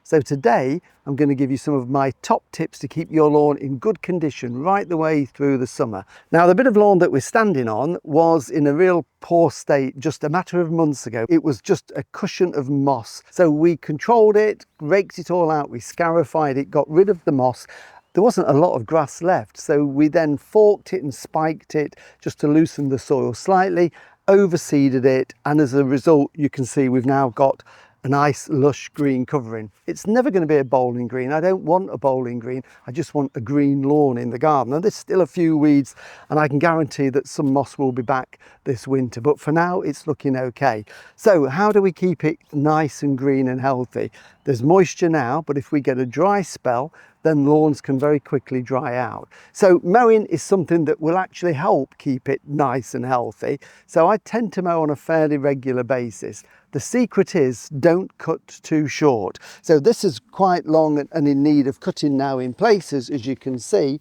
So today I'm going to give you some of my top tips to keep your lawn in good condition right the way through the summer. Now, the bit of lawn that we're standing on was in a real poor state just a matter of months ago. It was just a cushion of moss. So we controlled it, raked it all out, we scarified it, got rid of the moss. There wasn't a lot of grass left, so we then forked it and spiked it just to loosen the soil slightly, overseeded it, and as a result you can see we've now got a nice lush green covering. It's never going to be a bowling green. I don't want a bowling green, I just want a green lawn in the garden. And there's still a few weeds, and I can guarantee that some moss will be back this winter, but for now it's looking okay. So how do we keep it nice and green and healthy? There's moisture now, but if we get a dry spell, then lawns can very quickly dry out. So mowing is something that will actually help keep it nice and healthy. So I tend to mow on a fairly regular basis. The secret is don't cut too short. So this is quite long and in need of cutting now in places, as you can see,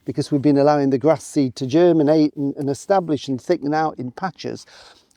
because we've been allowing the grass seed to germinate and establish and thicken out in patches.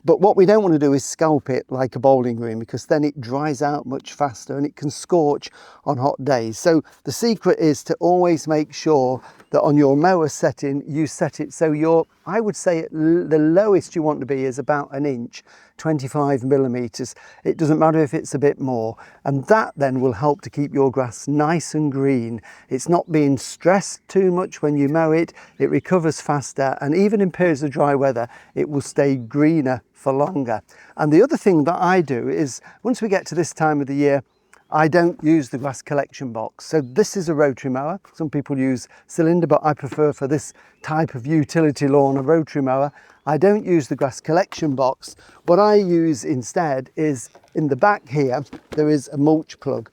But what we don't want to do is scalp it like a bowling green, because then it dries out much faster and it can scorch on hot days. So the secret is to always make sure that on your mower setting, you set it so I would say the lowest you want to be is about an inch, 25 millimeters. It doesn't matter if it's a bit more. And that then will help to keep your grass nice and green. It's not being stressed too much when you mow it. It recovers faster, and even in periods of dry weather, it will stay greener for longer. And the other thing that I do is, once we get to this time of the year, I don't use the grass collection box. So this is a rotary mower. Some people use cylinder, but I prefer for this type of utility lawn a rotary mower. I don't use the grass collection box. What I use instead is, in the back here, there is a mulch plug.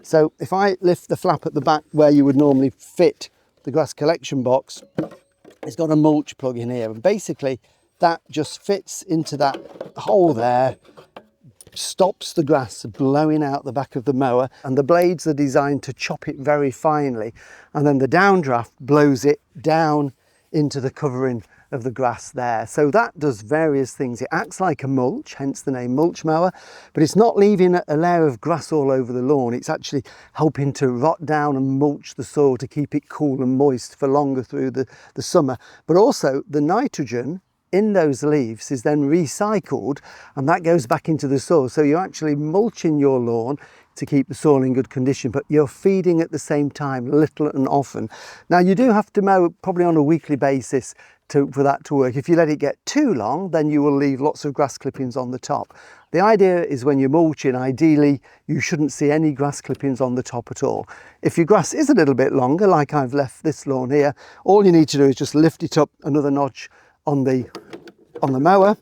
So if I lift the flap at the back where you would normally fit the grass collection box, it's got a mulch plug in here. And basically that just fits into that hole there, stops the grass blowing out the back of the mower, and the blades are designed to chop it very finely, and then the downdraft blows it down into the covering of the grass there. So that does various things. It acts like a mulch, hence the name mulch mower, but it's not leaving a layer of grass all over the lawn. It's actually helping to rot down and mulch the soil to keep it cool and moist for longer through the summer. But also the nitrogen in those leaves is then recycled, and that goes back into the soil. So you're actually mulching your lawn to keep the soil in good condition, but you're feeding at the same time, little and often. Now, you do have to mow probably on a weekly basis for that to work. If you let it get too long, then you will leave lots of grass clippings on the top. The idea is when you're mulching, ideally, you shouldn't see any grass clippings on the top at all. If your grass is a little bit longer, like I've left this lawn here, all you need to do is just lift it up another notch on the mower,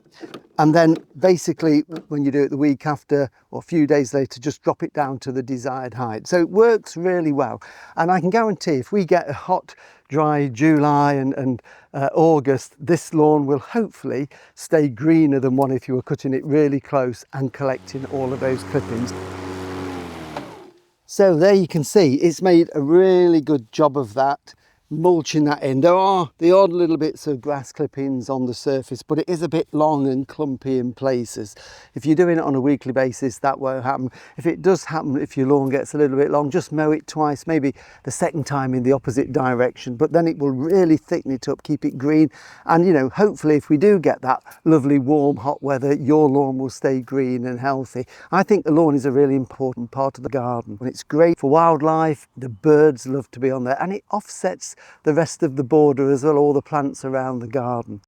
and then basically when you do it the week after or a few days later, just drop it down to the desired height. So it works really well, and I can guarantee if we get a hot dry July and August, this lawn will hopefully stay greener than one if you were cutting it really close and collecting all of those clippings. So there you can see it's made a really good job of that, mulching that in. There are the odd little bits of grass clippings on the surface, but it is a bit long and clumpy in places. If you're doing it on a weekly basis, that won't happen. If it does happen, if your lawn gets a little bit long, just mow it twice, maybe the second time in the opposite direction, but then it will really thicken it up, keep it green. And, you know, hopefully if we do get that lovely warm hot weather, your lawn will stay green and healthy. I think the lawn is a really important part of the garden, and it's great for wildlife. The birds love to be on there, and it offsets the rest of the border as well, all the plants around the garden.